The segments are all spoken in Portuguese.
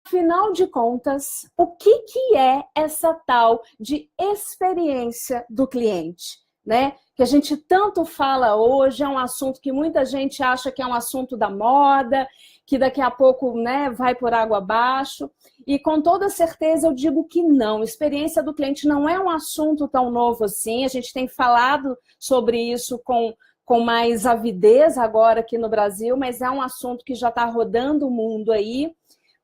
Afinal de contas, o que é essa tal de experiência do cliente, né? Que a gente tanto fala hoje, é um assunto que muita gente acha que é um assunto da moda, que daqui a pouco, né, vai por água abaixo. E com toda certeza eu digo que não. Experiência do cliente não é um assunto tão novo assim. A gente tem falado sobre isso com mais avidez agora aqui no Brasil, mas é um assunto que já está rodando o mundo aí,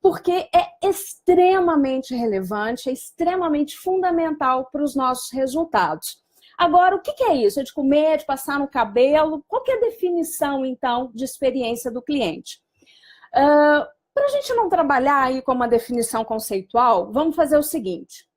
porque é extremamente relevante, é extremamente fundamental para os nossos resultados. Agora, o que é isso? É de comer, de passar no cabelo? Qual que é a definição, então, de experiência do cliente? Para a gente não trabalhar aí com uma definição conceitual, vamos fazer o seguinte.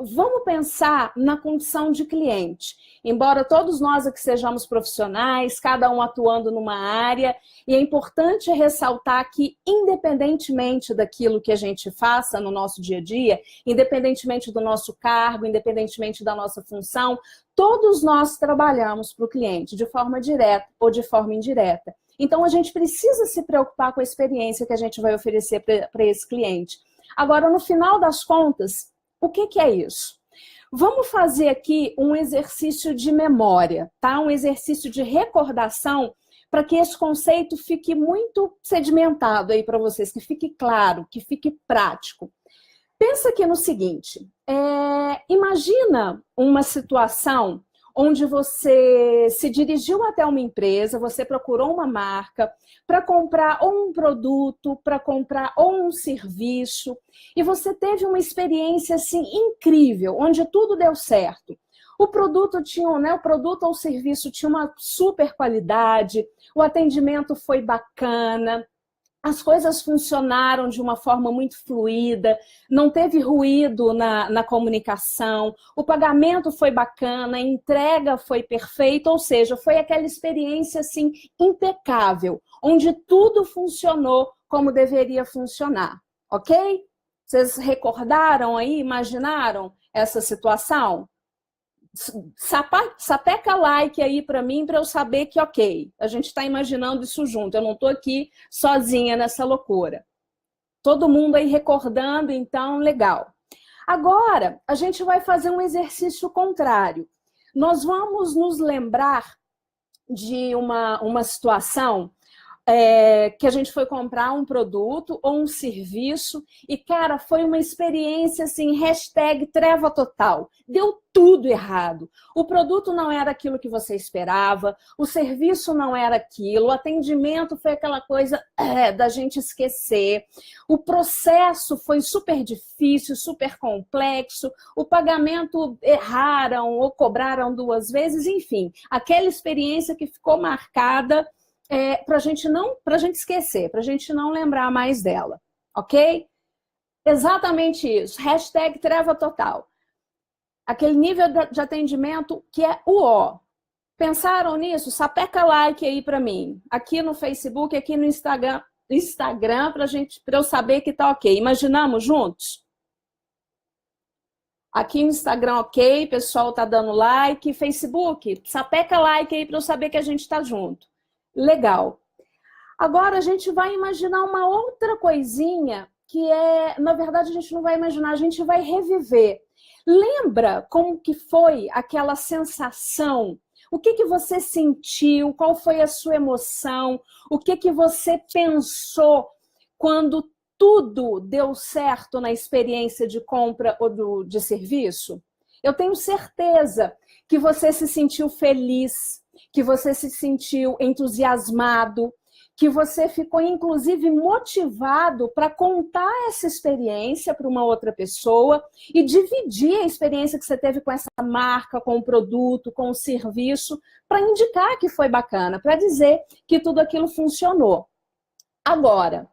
Vamos pensar na condição de cliente. Embora todos nós aqui sejamos profissionais, cada um atuando numa área, e é importante ressaltar que, independentemente daquilo que a gente faça no nosso dia a dia, independentemente do nosso cargo, independentemente da nossa função, todos nós trabalhamos para o cliente, de forma direta ou de forma indireta. Então, a gente precisa se preocupar com a experiência que a gente vai oferecer para esse cliente. Agora, no final das contas, o que é isso? Vamos fazer aqui um exercício de memória, tá? Um exercício de recordação para que esse conceito fique muito sedimentado aí para vocês, que fique claro, que fique prático. Pensa aqui no seguinte, imagina uma situação onde você se dirigiu até uma empresa, você procurou uma marca para comprar ou um produto, para comprar ou um serviço, e você teve uma experiência assim incrível, onde tudo deu certo. O produto o produto ou o serviço tinha uma super qualidade, o atendimento foi bacana, as coisas funcionaram de uma forma muito fluida, não teve ruído na comunicação, o pagamento foi bacana, a entrega foi perfeita, ou seja, foi aquela experiência assim impecável, onde tudo funcionou como deveria funcionar, ok? Vocês recordaram aí, imaginaram essa situação? Sapeca like aí para mim, para eu saber que ok, a gente está imaginando isso junto, eu não estou aqui sozinha nessa loucura. Todo mundo aí recordando, então, legal. Agora, a gente vai fazer um exercício contrário. Nós vamos nos lembrar de uma situação que a gente foi comprar um produto ou um serviço e, cara, foi uma experiência assim, #treva total. Deu tudo errado. O produto não era aquilo que você esperava, o serviço não era aquilo, o atendimento foi aquela coisa da gente esquecer, o processo foi super difícil, super complexo, o pagamento erraram ou cobraram 2 vezes, enfim, aquela experiência que ficou marcada para a gente esquecer, para a gente não lembrar mais dela, ok? Exatamente isso, #treva total. Aquele nível de atendimento que é o ó. Pensaram nisso? Sapeca like aí para mim. Aqui no Facebook, aqui no Instagram para eu saber que tá ok. Imaginamos juntos? Aqui no Instagram, ok, pessoal tá dando like. Facebook, sapeca like aí para eu saber que a gente tá junto. Legal. Agora a gente vai imaginar uma outra coisinha que na verdade a gente não vai imaginar, a gente vai reviver. Lembra como que foi aquela sensação? O que você sentiu? Qual foi a sua emoção? O que você pensou quando tudo deu certo na experiência de compra ou de serviço? Eu tenho certeza que você se sentiu feliz, que você se sentiu entusiasmado, que você ficou, inclusive, motivado para contar essa experiência para uma outra pessoa e dividir a experiência que você teve com essa marca, com o produto, com o serviço, para indicar que foi bacana, para dizer que tudo aquilo funcionou. Agora,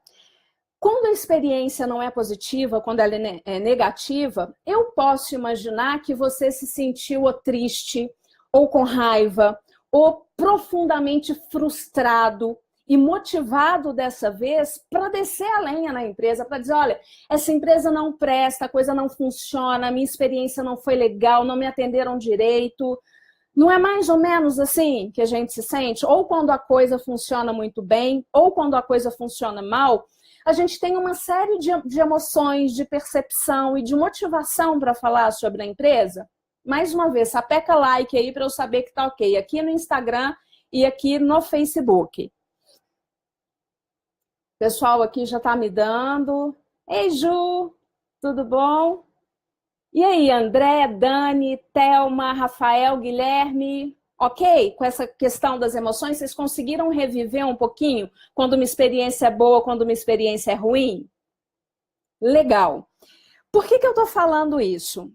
quando a experiência não é positiva, quando ela é negativa, eu posso imaginar que você se sentiu ou triste, ou com raiva, ou profundamente frustrado e motivado dessa vez para descer a lenha na empresa, para dizer, olha, essa empresa não presta, a coisa não funciona, a minha experiência não foi legal, não me atenderam direito. Não é mais ou menos assim que a gente se sente? Ou quando a coisa funciona muito bem, ou quando a coisa funciona mal, a gente tem uma série de emoções, de percepção e de motivação para falar sobre a empresa. Mais uma vez, sapeca like aí para eu saber que tá ok. Aqui no Instagram e aqui no Facebook. O pessoal aqui já está me dando. Ei, Ju, tudo bom? E aí, André, Dani, Thelma, Rafael, Guilherme, ok? Com essa questão das emoções, vocês conseguiram reviver um pouquinho quando uma experiência é boa, quando uma experiência é ruim? Legal. Por que eu estou falando isso?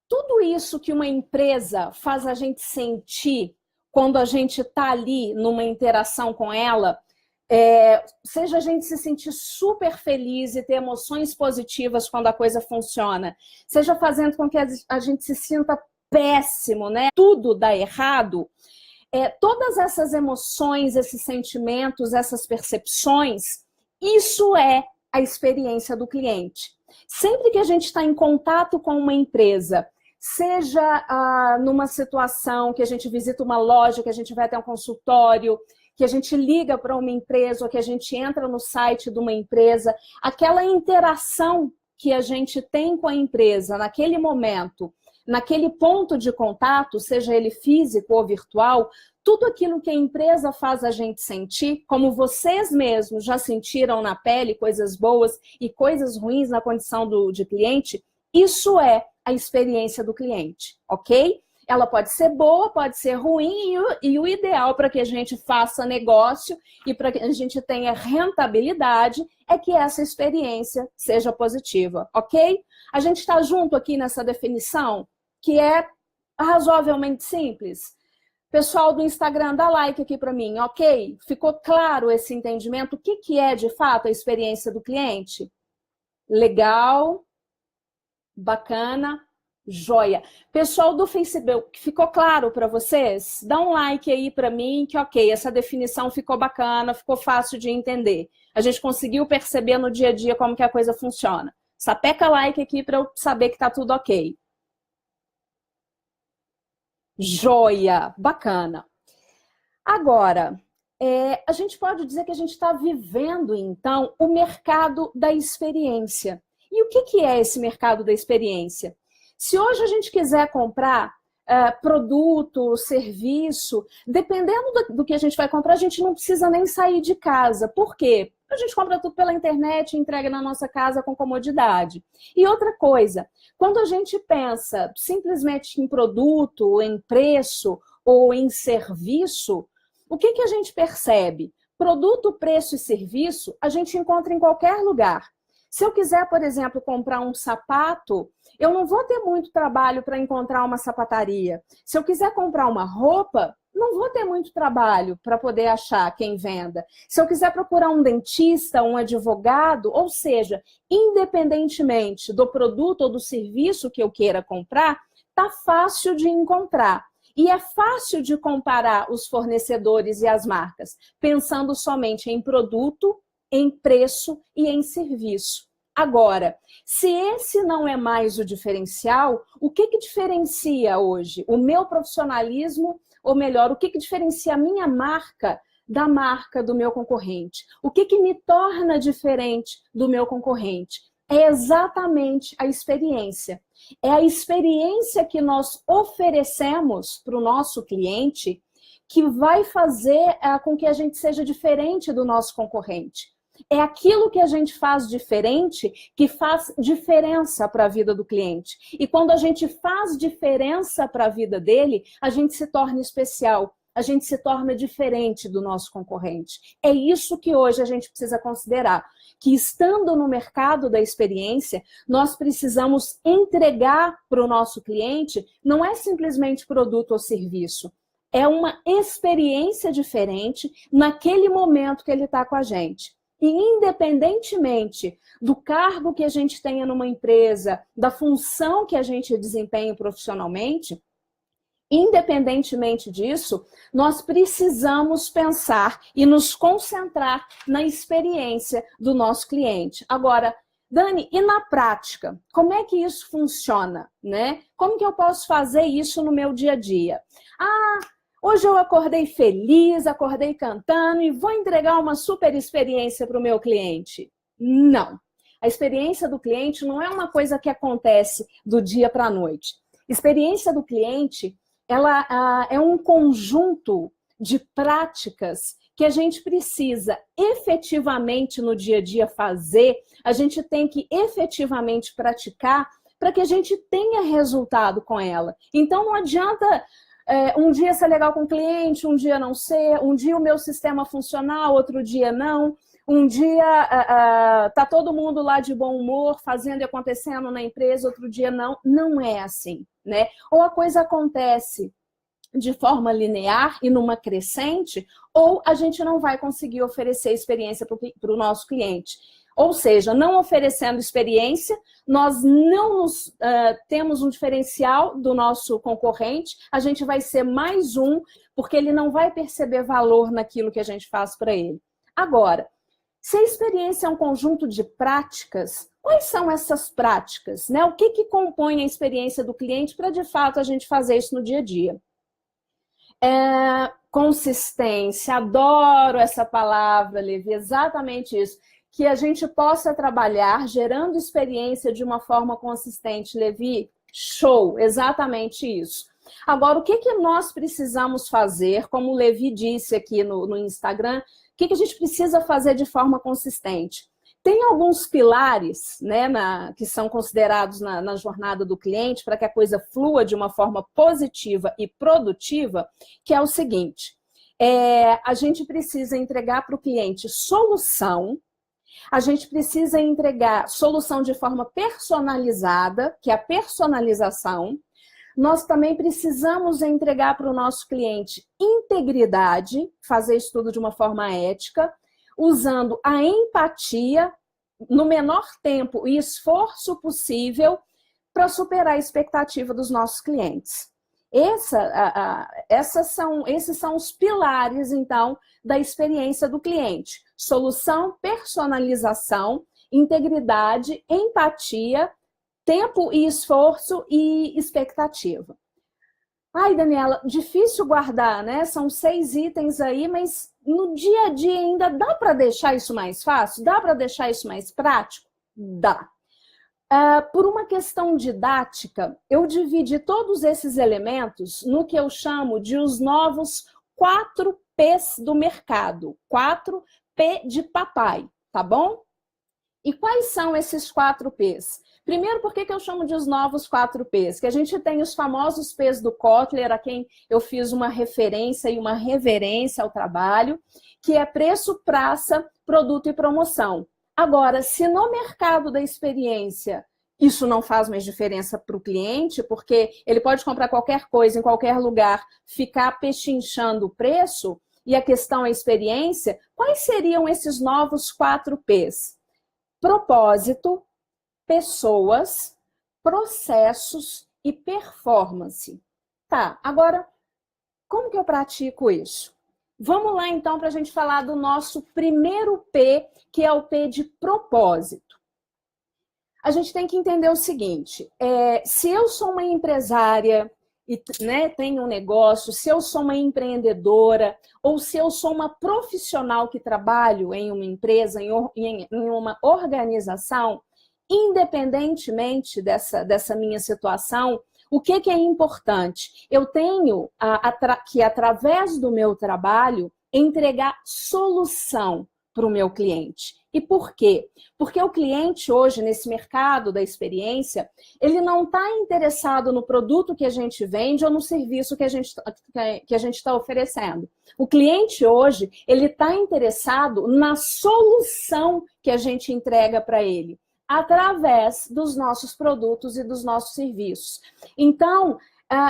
Tudo isso que uma empresa faz a gente sentir quando a gente está ali numa interação com ela, seja a gente se sentir super feliz e ter emoções positivas quando a coisa funciona, seja fazendo com que a gente se sinta péssimo, né? Tudo dá errado. Todas essas emoções, esses sentimentos, essas percepções, isso é a experiência do cliente. Sempre que a gente está em contato com uma empresa, seja numa situação que a gente visita uma loja, que a gente vai até um consultório, que a gente liga para uma empresa ou que a gente entra no site de uma empresa, aquela interação que a gente tem com a empresa naquele momento, naquele ponto de contato, seja ele físico ou virtual, tudo aquilo que a empresa faz a gente sentir, como vocês mesmos já sentiram na pele, coisas boas e coisas ruins na condição de cliente, isso é a experiência do cliente, ok? Ela pode ser boa, pode ser ruim, e o ideal para que a gente faça negócio e para que a gente tenha rentabilidade é que essa experiência seja positiva, ok? A gente está junto aqui nessa definição, que é razoavelmente simples. Pessoal do Instagram, dá like aqui para mim, ok? Ficou claro esse entendimento? O que é, de fato, a experiência do cliente? Legal, bacana. Joia. Pessoal do Facebook, ficou claro para vocês? Dá um like aí para mim, que ok, essa definição ficou bacana, ficou fácil de entender. A gente conseguiu perceber no dia a dia como que a coisa funciona. Sapeca like aqui para eu saber que tá tudo ok. Joia, bacana. Agora, a gente pode dizer que a gente está vivendo, então, o mercado da experiência. E o que é esse mercado da experiência? Se hoje a gente quiser comprar produto, serviço, dependendo do que a gente vai comprar, a gente não precisa nem sair de casa. Por quê? A gente compra tudo pela internet e entrega na nossa casa com comodidade. E outra coisa, quando a gente pensa simplesmente em produto, em preço ou em serviço, o que a gente percebe? Produto, preço e serviço a gente encontra em qualquer lugar. Se eu quiser, por exemplo, comprar um sapato, eu não vou ter muito trabalho para encontrar uma sapataria. Se eu quiser comprar uma roupa, não vou ter muito trabalho para poder achar quem venda. Se eu quiser procurar um dentista, um advogado, ou seja, independentemente do produto ou do serviço que eu queira comprar, tá fácil de encontrar. E é fácil de comparar os fornecedores e as marcas, pensando somente em produto, em preço e em serviço. Agora, se esse não é mais o diferencial, o que diferencia hoje o meu profissionalismo, ou melhor, o que diferencia a minha marca da marca do meu concorrente? O que me torna diferente do meu concorrente? É exatamente a experiência. É a experiência que nós oferecemos para o nosso cliente que vai fazer com que a gente seja diferente do nosso concorrente. É aquilo que a gente faz diferente que faz diferença para a vida do cliente. E quando a gente faz diferença para a vida dele, a gente se torna especial, a gente se torna diferente do nosso concorrente. É isso que hoje a gente precisa considerar, que estando no mercado da experiência, nós precisamos entregar para o nosso cliente, não é simplesmente produto ou serviço, é uma experiência diferente naquele momento que ele está com a gente. E independentemente do cargo que a gente tenha numa empresa, da função que a gente desempenha profissionalmente, independentemente disso, nós precisamos pensar e nos concentrar na experiência do nosso cliente. Agora, Dani, e na prática, como é que isso funciona, né? Como que eu posso fazer isso no meu dia a dia? Hoje eu acordei feliz, acordei cantando e vou entregar uma super experiência para o meu cliente. Não. A experiência do cliente não é uma coisa que acontece do dia para a noite. Experiência do cliente, ela é um conjunto de práticas que a gente precisa efetivamente no dia a dia fazer, a gente tem que efetivamente praticar para que a gente tenha resultado com ela. Então não adianta um dia ser legal com o cliente, um dia não ser, um dia o meu sistema funcionar, outro dia não. Um dia tá todo mundo lá de bom humor, fazendo e acontecendo na empresa, outro dia não. Não é assim, né? Ou a coisa acontece de forma linear e numa crescente, ou a gente não vai conseguir oferecer experiência para o nosso cliente. Ou seja, não oferecendo experiência, nós não temos um diferencial do nosso concorrente, a gente vai ser mais um, porque ele não vai perceber valor naquilo que a gente faz para ele. Agora, se a experiência é um conjunto de práticas, quais são essas práticas, né? O que compõe a experiência do cliente para, de fato, a gente fazer isso no dia a dia? Consistência, adoro essa palavra, Levi, exatamente isso. Que a gente possa trabalhar gerando experiência de uma forma consistente, Levi, show, exatamente isso. Agora, o que nós precisamos fazer, como o Levi disse aqui no Instagram, o que a gente precisa fazer de forma consistente? Tem alguns pilares, né, que são considerados na jornada do cliente para que a coisa flua de uma forma positiva e produtiva, que é o seguinte, a gente precisa entregar para o cliente solução, a gente precisa entregar solução de forma personalizada, que é a personalização. Nós também precisamos entregar para o nosso cliente integridade, fazer isso tudo de uma forma ética, usando a empatia no menor tempo e esforço possível para superar a expectativa dos nossos clientes. Esses são os pilares, então, da experiência do cliente. Solução, personalização, integridade, empatia, tempo e esforço e expectativa. Ai, Daniela, difícil guardar, né? São 6 itens aí, mas no dia a dia ainda dá para deixar isso mais fácil? Dá para deixar isso mais prático? Dá. Por uma questão didática, eu dividi todos esses elementos no que eu chamo de os novos 4 P's do mercado. 4P de papai, tá bom? E quais são esses 4 P's? Primeiro, por que eu chamo de os novos 4 P's? Que a gente tem os famosos P's do Kotler, a quem eu fiz uma referência e uma reverência ao trabalho, que é preço, praça, produto e promoção. Agora, se no mercado da experiência isso não faz mais diferença para o cliente, porque ele pode comprar qualquer coisa em qualquer lugar, ficar pechinchando o preço, e a questão é a experiência, quais seriam esses novos 4 P's? Propósito, pessoas, processos e performance. Tá, agora, como que eu pratico isso? Vamos lá, então, para a gente falar do nosso primeiro P, que é o P de propósito. A gente tem que entender o seguinte, se eu sou uma empresária e tenho um negócio, se eu sou uma empreendedora, ou se eu sou uma profissional que trabalho em uma empresa, em uma organização, independentemente dessa minha situação, o que é importante? Eu tenho que, através do meu trabalho, entregar solução para o meu cliente. E por quê? Porque o cliente hoje, nesse mercado da experiência, ele não está interessado no produto que a gente vende ou no serviço que a gente está oferecendo. O cliente hoje, ele está interessado na solução que a gente entrega para ele, através dos nossos produtos e dos nossos serviços. Então,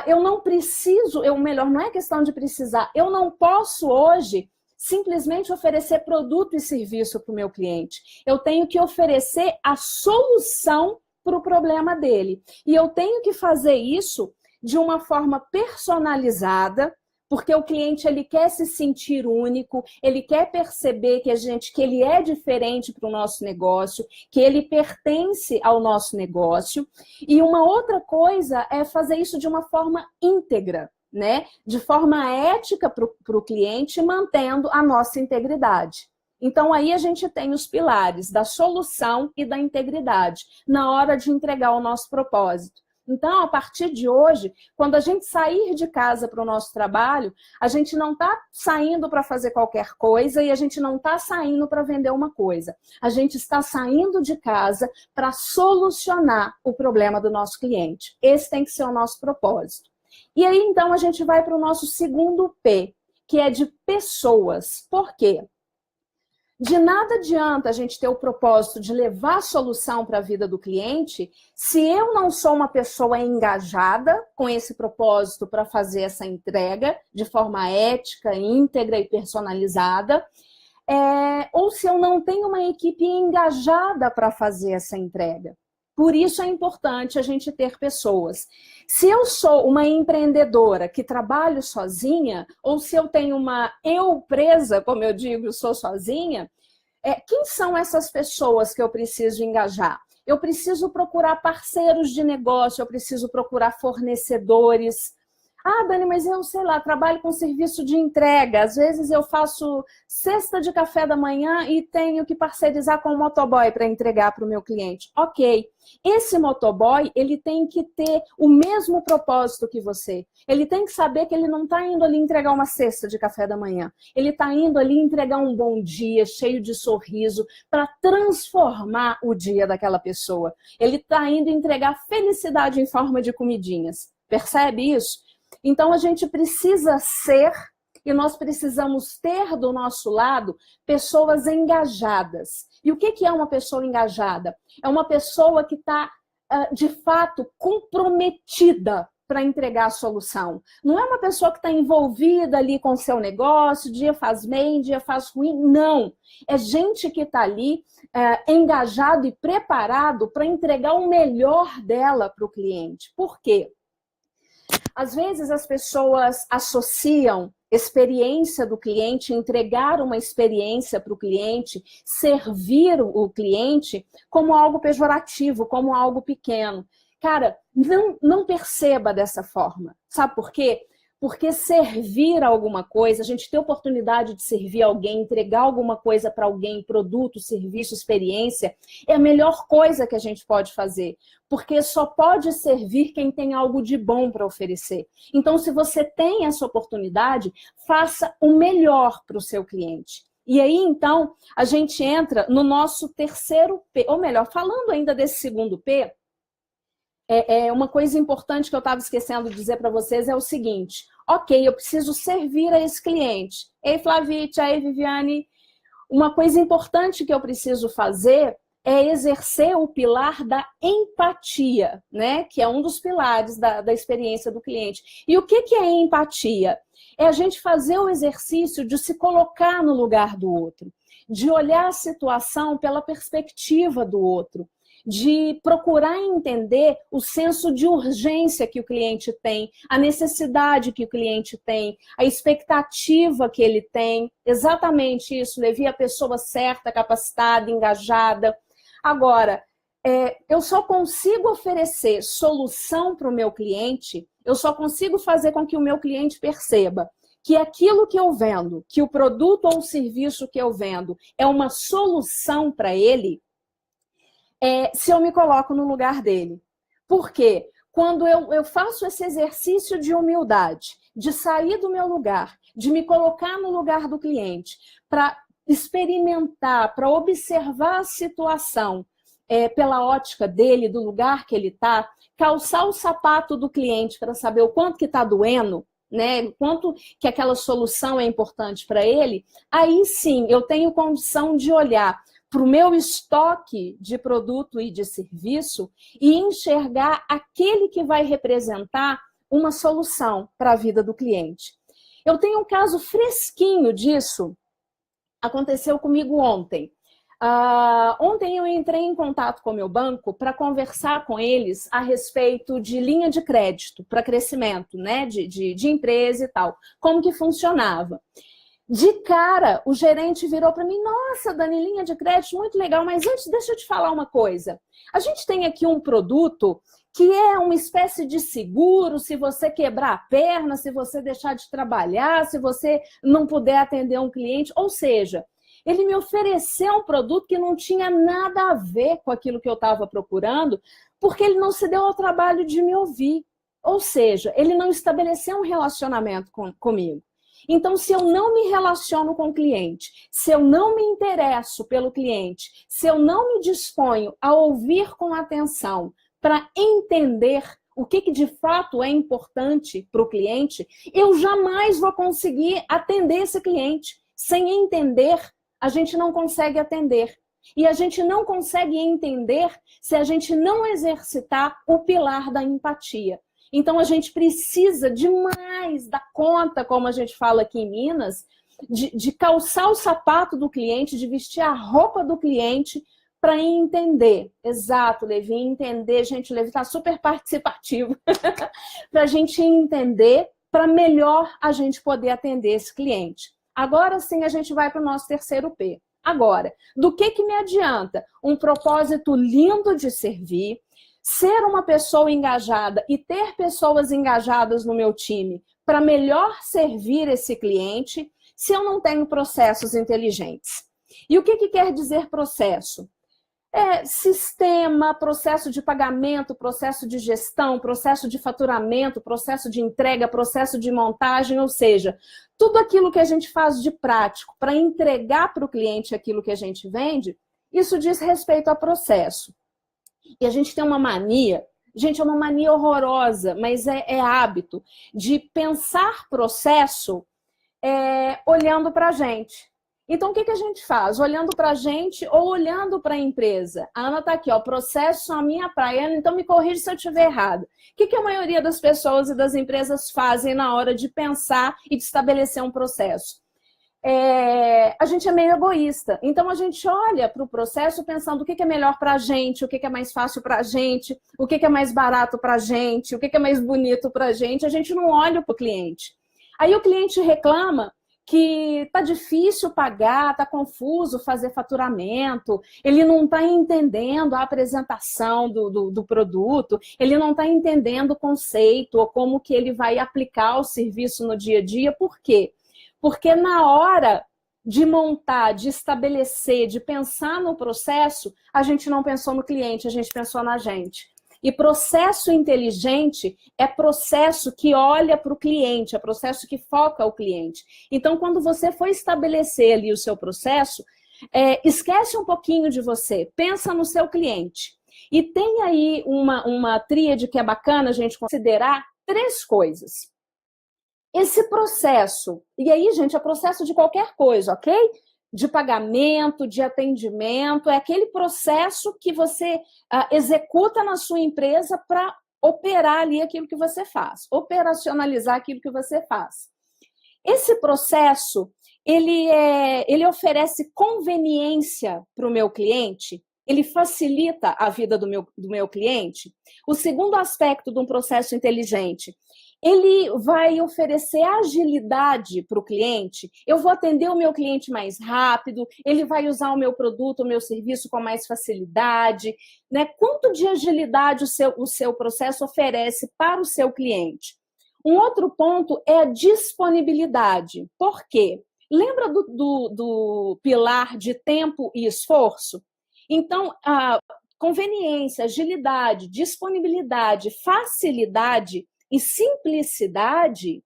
eu não preciso, melhor, não é questão de precisar, eu não posso hoje simplesmente oferecer produto e serviço para o meu cliente. Eu tenho que oferecer a solução para o problema dele. E eu tenho que fazer isso de uma forma personalizada, porque o cliente ele quer se sentir único, ele quer perceber que ele é diferente para o nosso negócio, que ele pertence ao nosso negócio. E uma outra coisa é fazer isso de uma forma íntegra. né? De forma ética para o cliente, mantendo a nossa integridade. Então, aí a gente tem os pilares da solução e da integridade na hora de entregar o nosso propósito. Então, a partir de hoje, quando a gente sair de casa para o nosso trabalho, a gente não está saindo para fazer qualquer coisa e a gente não está saindo para vender uma coisa. A gente está saindo de casa para solucionar o problema do nosso cliente. Esse tem que ser o nosso propósito. E aí, então, a gente vai para o nosso segundo P, que é de pessoas. Por quê? De nada adianta a gente ter o propósito de levar a solução para a vida do cliente se eu não sou uma pessoa engajada com esse propósito para fazer essa entrega de forma ética, íntegra e personalizada, ou se eu não tenho uma equipe engajada para fazer essa entrega. Por isso é importante a gente ter pessoas. Se eu sou uma empreendedora que trabalho sozinha, ou se eu tenho uma eu-presa, como eu digo, sou sozinha, quem são essas pessoas que eu preciso engajar? Eu preciso procurar parceiros de negócio, eu preciso procurar fornecedores. Ah, Dani, mas eu, sei lá, trabalho com serviço de entrega. Às vezes eu faço cesta de café da manhã e tenho que parcerizar com um motoboy para entregar para o meu cliente. Ok. Esse motoboy, ele tem que ter o mesmo propósito que você. Ele tem que saber que ele não está indo ali entregar uma cesta de café da manhã. Ele está indo ali entregar um bom dia, cheio de sorriso, para transformar o dia daquela pessoa. Ele está indo entregar felicidade em forma de comidinhas. Percebe isso? Então, a gente precisa ser e nós precisamos ter do nosso lado pessoas engajadas. E o que é uma pessoa engajada? É uma pessoa que está, de fato, comprometida para entregar a solução. Não é uma pessoa que está envolvida ali com o seu negócio, dia faz bem, dia faz ruim. Não. É gente que está ali engajado e preparado para entregar o melhor dela para o cliente. Por quê? Às vezes as pessoas associam experiência do cliente, entregar uma experiência para o cliente, servir o cliente como algo pejorativo, como algo pequeno. Cara, não perceba dessa forma. Sabe por quê? Porque servir alguma coisa, a gente ter oportunidade de servir alguém, entregar alguma coisa para alguém, produto, serviço, experiência, é a melhor coisa que a gente pode fazer. Porque só pode servir quem tem algo de bom para oferecer. Então, se você tem essa oportunidade, faça o melhor para o seu cliente. E aí, então, a gente entra no nosso terceiro P. Ou melhor, falando ainda desse segundo P, uma coisa importante que eu estava esquecendo de dizer para vocês é o seguinte. Ok, eu preciso servir a esse cliente. Ei, Flavícia, ei, Viviane. Uma coisa importante que eu preciso fazer é exercer o pilar da empatia, né? Que é um dos pilares da experiência do cliente. E o que é empatia? É a gente fazer o exercício de se colocar no lugar do outro, de olhar a situação pela perspectiva do outro, de procurar entender o senso de urgência que o cliente tem, a necessidade que o cliente tem, a expectativa que ele tem. Exatamente isso, Levi, a pessoa certa, capacitada, engajada. Agora, eu só consigo oferecer solução para o meu cliente, eu só consigo fazer com que o meu cliente perceba que aquilo que eu vendo, que o produto ou o serviço que eu vendo é uma solução para ele, se eu me coloco no lugar dele. Por quê? Quando eu faço esse exercício de humildade, de sair do meu lugar, de me colocar no lugar do cliente, para experimentar, para observar a situação pela ótica dele, do lugar que ele está, calçar o sapato do cliente para saber o quanto que está doendo, né? O quanto que aquela solução é importante para ele, aí sim eu tenho condição de olhar para o meu estoque de produto e de serviço e enxergar aquele que vai representar uma solução para a vida do cliente. Eu tenho um caso fresquinho disso, aconteceu comigo ontem. Ontem eu entrei em contato com o meu banco para conversar com eles a respeito de linha de crédito para crescimento, né, de empresa e tal, como que funcionava. De cara, o gerente virou para mim: nossa, Dani, linha de crédito, muito legal, mas antes deixa eu te falar uma coisa. A gente tem aqui um produto que é uma espécie de seguro se você quebrar a perna, se você deixar de trabalhar, se você não puder atender um cliente. Ou seja, ele me ofereceu um produto que não tinha nada a ver com aquilo que eu estava procurando, porque ele não se deu ao trabalho de me ouvir. Ou seja, ele não estabeleceu um relacionamento comigo. Então, se eu não me relaciono com o cliente, se eu não me interesso pelo cliente, se eu não me disponho a ouvir com atenção para entender o que de fato é importante para o cliente, eu jamais vou conseguir atender esse cliente. Sem entender, a gente não consegue atender. E a gente não consegue entender se a gente não exercitar o pilar da empatia. Então, a gente precisa demais da conta, como a gente fala aqui em Minas, de calçar o sapato do cliente, de vestir a roupa do cliente para entender. Exato, Levi, entender. Gente, o Levi está super participativo. Para a gente entender, para melhor a gente poder atender esse cliente. Agora sim, a gente vai para o nosso terceiro P. Agora, do que me adianta um propósito lindo de servir, ser uma pessoa engajada e ter pessoas engajadas no meu time para melhor servir esse cliente se eu não tenho processos inteligentes? E o que quer dizer processo? É sistema, processo de pagamento, processo de gestão, processo de faturamento, processo de entrega, processo de montagem, ou seja, tudo aquilo que a gente faz de prático para entregar para o cliente aquilo que a gente vende, isso diz respeito a processo. E a gente tem uma mania, gente, é uma mania horrorosa, mas é hábito, de pensar processo olhando para a gente. Então, o que a gente faz? Olhando para a gente ou olhando para a empresa? A Ana está aqui, ó, processo a minha praia, então me corrija se eu estiver errado. O que a maioria das pessoas e das empresas fazem na hora de pensar e de estabelecer um processo? A gente é meio egoísta. Então, a gente olha para o processo pensando o que é melhor para a gente, o que é mais fácil para a gente, o que é mais barato para a gente, o que é mais bonito para a gente não olha para o cliente. Aí o cliente reclama que está difícil pagar, está confuso fazer faturamento, ele não está entendendo a apresentação do produto, ele não está entendendo o conceito ou como que ele vai aplicar o serviço no dia a dia. Por quê? Porque na hora de montar, de estabelecer, de pensar no processo, a gente não pensou no cliente, a gente pensou na gente. E processo inteligente é processo que olha para o cliente, é processo que foca o cliente. Então, quando você for estabelecer ali o seu processo, esquece um pouquinho de você, pensa no seu cliente. E tem aí uma tríade que é bacana a gente considerar 3 coisas. Esse processo, e aí, gente, é processo de qualquer coisa, ok? De pagamento, de atendimento, é aquele processo que você executa na sua empresa para operar ali aquilo que você faz, operacionalizar aquilo que você faz. Esse processo, ele oferece conveniência para o meu cliente, ele facilita a vida do meu cliente. O segundo aspecto de um processo inteligente, ele vai oferecer agilidade para o cliente. Eu vou atender o meu cliente mais rápido, ele vai usar o meu produto, o meu serviço com mais facilidade, né? Quanto de agilidade o seu processo oferece para o seu cliente? Um outro ponto é a disponibilidade. Por quê? Lembra do pilar de tempo e esforço? Então, a conveniência, agilidade, disponibilidade, facilidade e simplicidade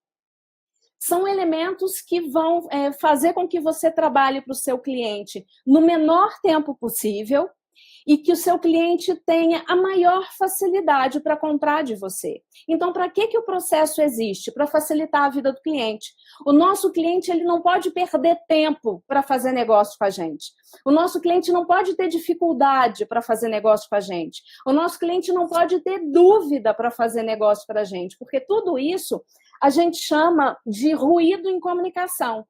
são elementos que vão fazer com que você trabalhe para o seu cliente no menor tempo possível e que o seu cliente tenha a maior facilidade para comprar de você. Então, para que o processo existe? Para facilitar a vida do cliente. O nosso cliente ele não pode perder tempo para fazer negócio com a gente. O nosso cliente não pode ter dificuldade para fazer negócio com a gente. O nosso cliente não pode ter dúvida para fazer negócio para a gente, porque tudo isso a gente chama de ruído em comunicação.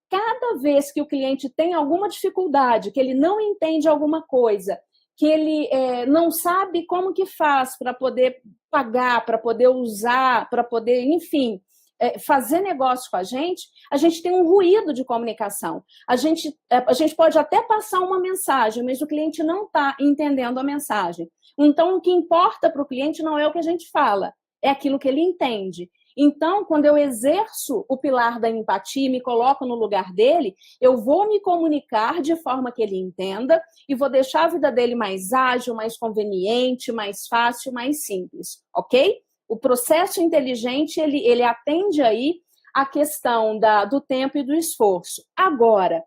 Cada vez que o cliente tem alguma dificuldade, que ele não entende alguma coisa, que ele não sabe como que faz para poder pagar, para poder usar, para poder, enfim, fazer negócio com a gente tem um ruído de comunicação. A gente pode até passar uma mensagem, mas o cliente não está entendendo a mensagem. Então, o que importa para o cliente não é o que a gente fala, é aquilo que ele entende. Então, quando eu exerço o pilar da empatia e me coloco no lugar dele, eu vou me comunicar de forma que ele entenda e vou deixar a vida dele mais ágil, mais conveniente, mais fácil, mais simples, ok? O processo inteligente, ele atende aí a questão do tempo e do esforço. Agora,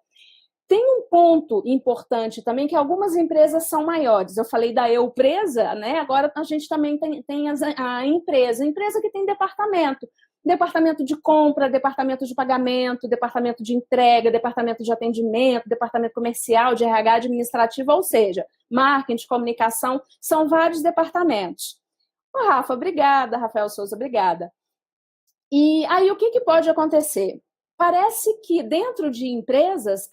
tem um ponto importante também, que algumas empresas são maiores. Eu falei da Eupresa, né? Agora a gente também tem a empresa que tem departamento de compra, departamento de pagamento, departamento de entrega, departamento de atendimento, departamento comercial, de RH administrativo, ou seja, marketing, comunicação, são vários departamentos. Rafa, obrigada. Rafael Souza, obrigada. E aí, o que pode acontecer? Parece que dentro de empresas,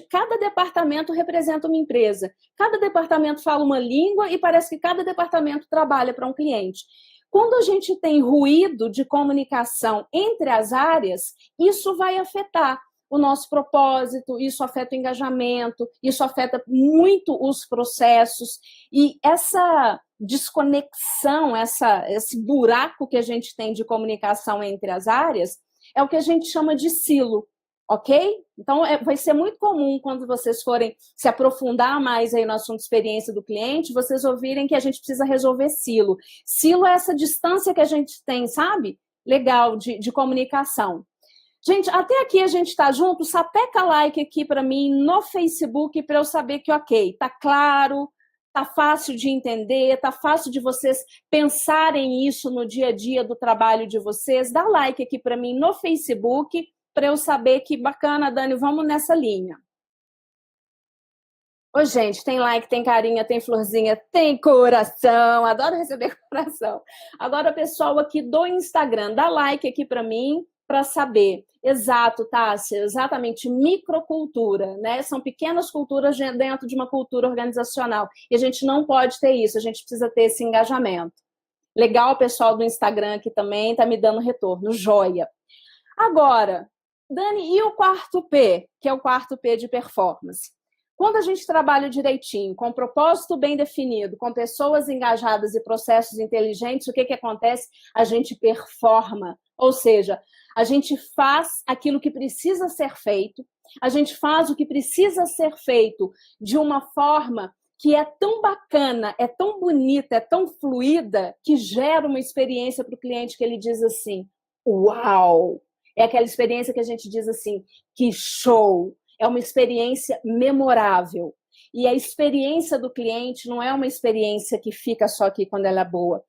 cada departamento representa uma empresa. Cada departamento fala uma língua e parece que cada departamento trabalha para um cliente. Quando a gente tem ruído de comunicação entre as áreas, isso vai afetar o nosso propósito, isso afeta o engajamento, isso afeta muito os processos. E essa desconexão, esse buraco que a gente tem de comunicação entre as áreas, é o que a gente chama de silo, ok? Então, vai ser muito comum quando vocês forem se aprofundar mais aí no assunto de experiência do cliente, vocês ouvirem que a gente precisa resolver silo. Silo é essa distância que a gente tem, sabe? Legal, de comunicação. Gente, até aqui a gente está junto, sapeca like aqui para mim no Facebook para eu saber que, ok, tá claro, tá fácil de entender, tá fácil de vocês pensarem isso no dia a dia do trabalho de vocês. Dá like aqui para mim no Facebook para eu saber que bacana, Dani, vamos nessa linha. Ô, gente, tem like, tem carinha, tem florzinha, tem coração. Adoro receber coração. Agora, pessoal aqui do Instagram, dá like aqui para mim para saber. Exato, Tássia, exatamente, microcultura, né? São pequenas culturas dentro de uma cultura organizacional. E a gente não pode ter isso, a gente precisa ter esse engajamento. Legal, o pessoal do Instagram aqui também está me dando retorno, joia. Agora, Dani, e o quarto P, que é o quarto P de performance? Quando a gente trabalha direitinho, com propósito bem definido, com pessoas engajadas e processos inteligentes, o que acontece? A gente performa, ou seja, a gente faz aquilo que precisa ser feito, a gente faz o que precisa ser feito de uma forma que é tão bacana, é tão bonita, é tão fluida, que gera uma experiência para o cliente que ele diz assim, uau! É aquela experiência que a gente diz assim, que show! É uma experiência memorável. E a experiência do cliente não é uma experiência que fica só aqui quando ela é boa.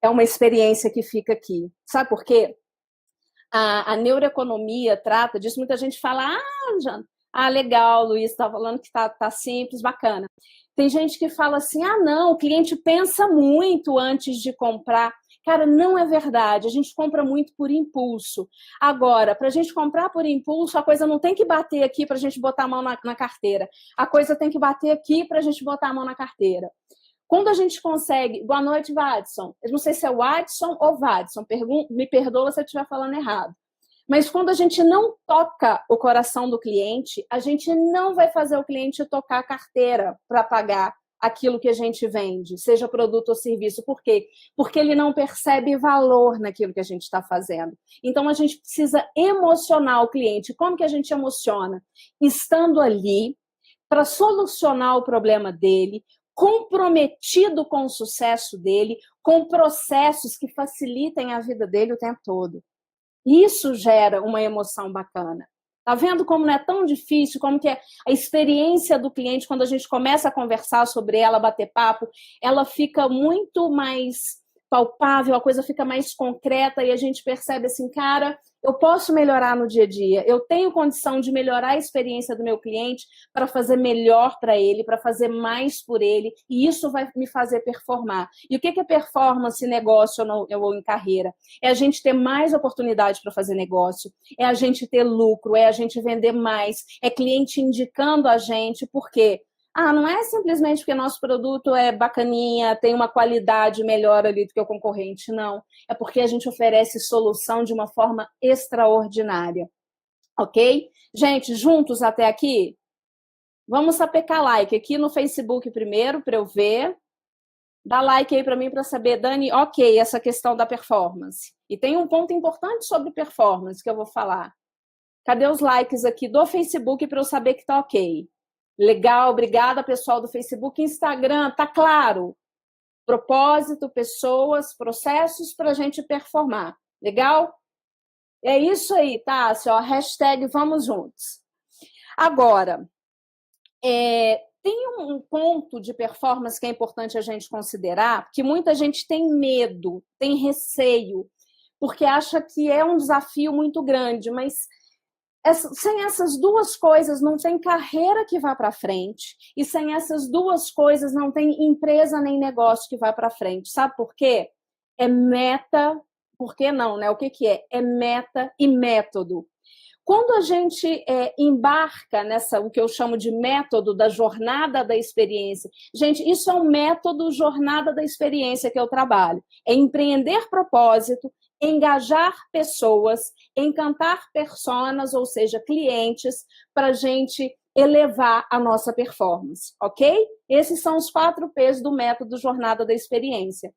É uma experiência que fica aqui. Sabe por quê? A neuroeconomia trata disso. Muita gente fala, legal, Luiz, está falando que tá simples, bacana. Tem gente que fala assim, não, o cliente pensa muito antes de comprar. Cara, não é verdade, a gente compra muito por impulso. Agora, para a gente comprar por impulso, a coisa não tem que bater aqui para a gente botar a mão na carteira. A coisa tem que bater aqui para a gente botar a mão na carteira. Quando a gente consegue... Boa noite, Vadson. Eu não sei se é Watson ou Vadson, me perdoa se eu estiver falando errado. Mas quando a gente não toca o coração do cliente, a gente não vai fazer o cliente tocar a carteira para pagar aquilo que a gente vende, seja produto ou serviço. Por quê? Porque ele não percebe valor naquilo que a gente está fazendo. Então, a gente precisa emocionar o cliente. Como que a gente emociona? Estando ali para solucionar o problema dele, comprometido com o sucesso dele, com processos que facilitem a vida dele o tempo todo. Isso gera uma emoção bacana. Tá vendo como não é tão difícil, como que é a experiência do cliente, quando a gente começa a conversar sobre ela, bater papo, ela fica muito mais palpável, a coisa fica mais concreta e a gente percebe assim, cara, eu posso melhorar no dia a dia, eu tenho condição de melhorar a experiência do meu cliente para fazer melhor para ele, para fazer mais por ele, e isso vai me fazer performar. E o que é performance em negócio ou em carreira? É a gente ter mais oportunidade para fazer negócio, é a gente ter lucro, é a gente vender mais, é cliente indicando a gente, por quê? Ah, não é simplesmente porque nosso produto é bacaninha, tem uma qualidade melhor ali do que o concorrente, não. É porque a gente oferece solução de uma forma extraordinária, ok? Gente, juntos até aqui? Vamos sapecar like aqui no Facebook primeiro, para eu ver. Dá like aí para mim para saber, Dani, ok, essa questão da performance. E tem um ponto importante sobre performance que eu vou falar. Cadê os likes aqui do Facebook para eu saber que tá ok? Legal, obrigada, pessoal do Facebook. Instagram, tá claro. Propósito, pessoas, processos para a gente performar. Legal? É isso aí, tá? Ó, hashtag vamos juntos. Agora, tem um ponto de performance que é importante a gente considerar, que muita gente tem medo, tem receio, porque acha que é um desafio muito grande, mas sem essas duas coisas não tem carreira que vá para frente, e sem essas duas coisas não tem empresa nem negócio que vá para frente. Sabe por quê? É meta, por que não, né? O que é? É meta e método. Quando a gente embarca nessa, o que eu chamo de método da jornada da experiência, gente, isso é um método jornada da experiência que eu trabalho. É empreender propósito, engajar pessoas, encantar personas, ou seja, clientes, para a gente elevar a nossa performance, ok? Esses são os 4 P's do método jornada da experiência.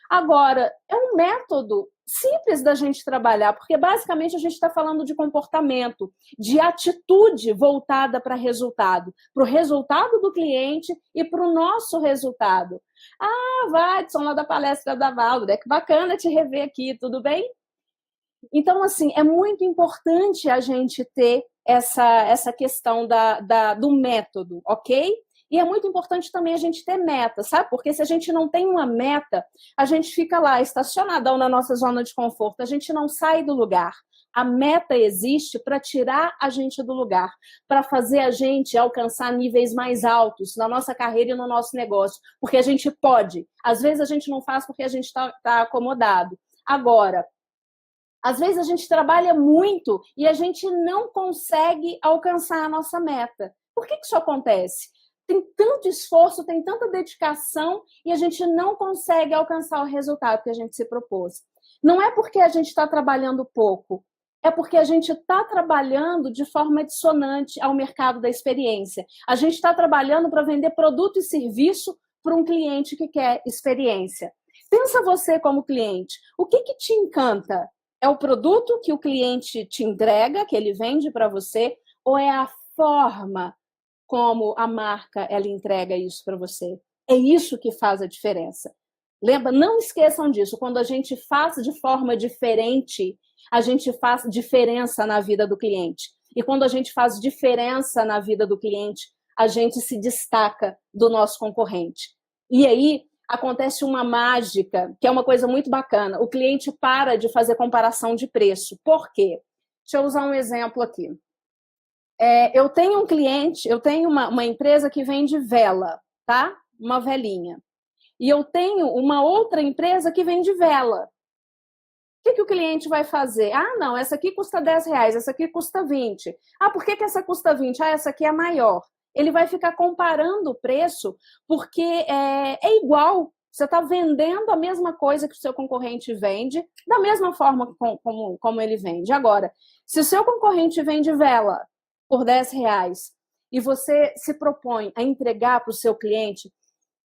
Agora, é um método simples da gente trabalhar, porque basicamente a gente está falando de comportamento, de atitude voltada para o resultado do cliente e para o nosso resultado. Ah, Watson, lá da palestra da Valdo, que bacana te rever aqui, tudo bem? Então, assim, é muito importante a gente ter essa questão do método, ok? E é muito importante também a gente ter meta, sabe? Porque se a gente não tem uma meta, a gente fica lá estacionadão na nossa zona de conforto, a gente não sai do lugar. A meta existe para tirar a gente do lugar, para fazer a gente alcançar níveis mais altos na nossa carreira e no nosso negócio, porque a gente pode. Às vezes a gente não faz porque a gente está acomodado. Agora, às vezes a gente trabalha muito e a gente não consegue alcançar a nossa meta. Por que isso acontece? Tem tanto esforço, tem tanta dedicação e a gente não consegue alcançar o resultado que a gente se propôs. Não é porque a gente está trabalhando pouco, é porque a gente está trabalhando de forma dissonante ao mercado da experiência. A gente está trabalhando para vender produto e serviço para um cliente que quer experiência. Pensa você como cliente, o que te encanta? É o produto que o cliente te entrega, que ele vende para você, ou é a forma como a marca ela entrega isso para você? É isso que faz a diferença. Lembra? Não esqueçam disso. Quando a gente faz de forma diferente, a gente faz diferença na vida do cliente. E quando a gente faz diferença na vida do cliente, a gente se destaca do nosso concorrente. E aí acontece uma mágica, que é uma coisa muito bacana. O cliente para de fazer comparação de preço. Por quê? Deixa eu usar um exemplo aqui. Eu tenho um cliente, eu tenho uma empresa que vende vela, tá? Uma velinha. E eu tenho uma outra empresa que vende vela. O que o cliente vai fazer? Ah, não, essa aqui custa R$10, essa aqui custa 20. Ah, por que essa custa 20? Ah, essa aqui é maior. Ele vai ficar comparando o preço porque é igual. Você está vendendo a mesma coisa que o seu concorrente vende, da mesma forma como ele vende. Agora, se o seu concorrente vende vela por R$10 e você se propõe a entregar para o seu cliente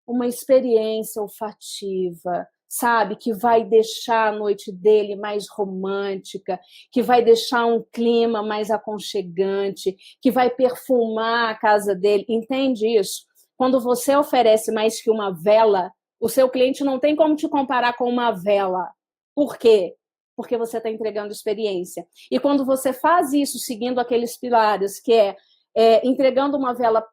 uma experiência olfativa, sabe, que vai deixar a noite dele mais romântica, que vai deixar um clima mais aconchegante, que vai perfumar a casa dele, entende isso? Quando você oferece mais que uma vela, o seu cliente não tem como te comparar com uma vela. Por quê? Porque você está entregando experiência. E quando você faz isso seguindo aqueles pilares, que é entregando uma vela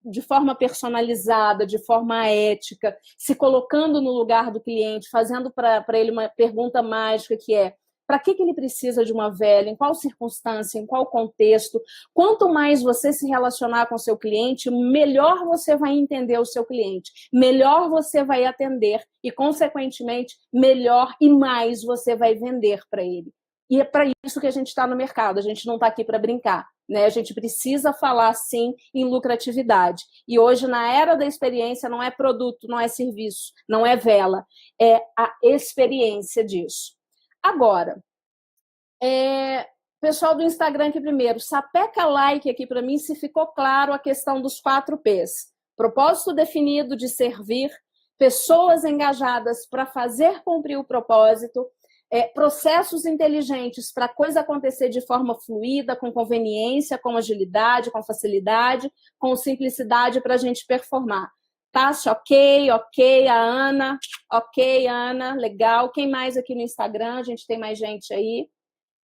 de forma personalizada, de forma ética, se colocando no lugar do cliente, fazendo para ele uma pergunta mágica que é: para que ele precisa de uma vela, em qual circunstância, em qual contexto? Quanto mais você se relacionar com o seu cliente, melhor você vai entender o seu cliente, melhor você vai atender e, consequentemente, melhor e mais você vai vender para ele. E é para isso que a gente está no mercado, a gente não está aqui para brincar. né? A gente precisa falar, sim, em lucratividade. E hoje, na era da experiência, não é produto, não é serviço, não é vela, é a experiência disso. Agora, pessoal do Instagram aqui primeiro, sapeca like aqui para mim se ficou claro a questão dos 4 P's. Propósito definido de servir, pessoas engajadas para fazer cumprir o propósito, processos inteligentes para a coisa acontecer de forma fluida, com conveniência, com agilidade, com facilidade, com simplicidade para a gente performar. Tássia, ok, a Ana, ok, Ana, legal. Quem mais aqui no Instagram? A gente tem mais gente aí.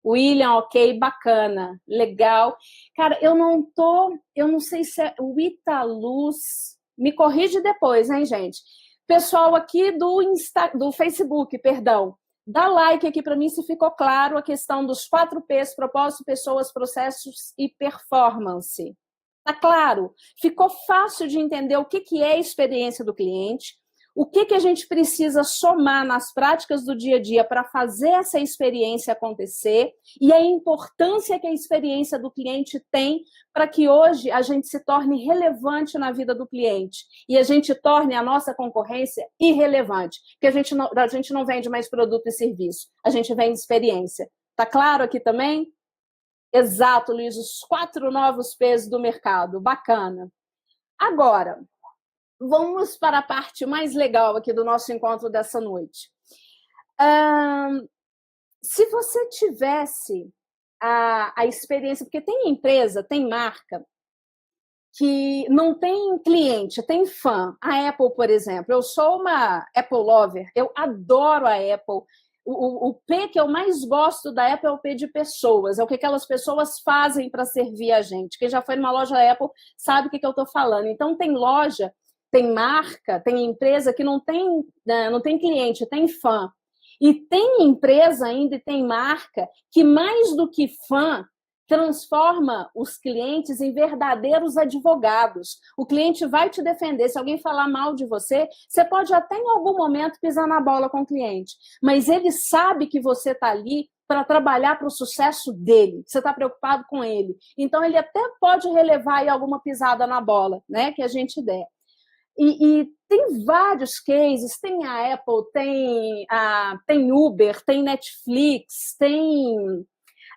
William, ok, bacana, legal. Cara, eu não sei se é o Italuz, me corrige depois, hein, gente? Pessoal aqui do Facebook, perdão, dá like aqui para mim se ficou claro a questão dos 4 P's, propósito, pessoas, processos e performance. Tá claro? Ficou fácil de entender o que é a experiência do cliente, o que a gente precisa somar nas práticas do dia a dia para fazer essa experiência acontecer e a importância que a experiência do cliente tem para que hoje a gente se torne relevante na vida do cliente e a gente torne a nossa concorrência irrelevante, porque a gente não vende mais produto e serviço, a gente vende experiência. Tá claro aqui também? Exato, Luiz, os 4 novos P's do mercado, bacana. Agora, vamos para a parte mais legal aqui do nosso encontro dessa noite. Se você tivesse a experiência, porque tem empresa, tem marca, que não tem cliente, tem fã. A Apple, por exemplo, eu sou uma Apple lover, eu adoro a Apple. O P que eu mais gosto da Apple é o P de pessoas, é o que aquelas pessoas fazem para servir a gente. Quem já foi numa loja Apple sabe o que eu estou falando. Então, tem loja, tem marca, tem empresa que não tem cliente, tem fã. E tem empresa ainda e tem marca que, mais do que fã, transforma os clientes em verdadeiros advogados. O cliente vai te defender. Se alguém falar mal de você, você pode até em algum momento pisar na bola com o cliente, mas ele sabe que você está ali para trabalhar para o sucesso dele, você está preocupado com ele. Então, ele até pode relevar aí alguma pisada na bola, né, que a gente der. E tem vários cases, tem a Apple, tem Uber, tem Netflix, tem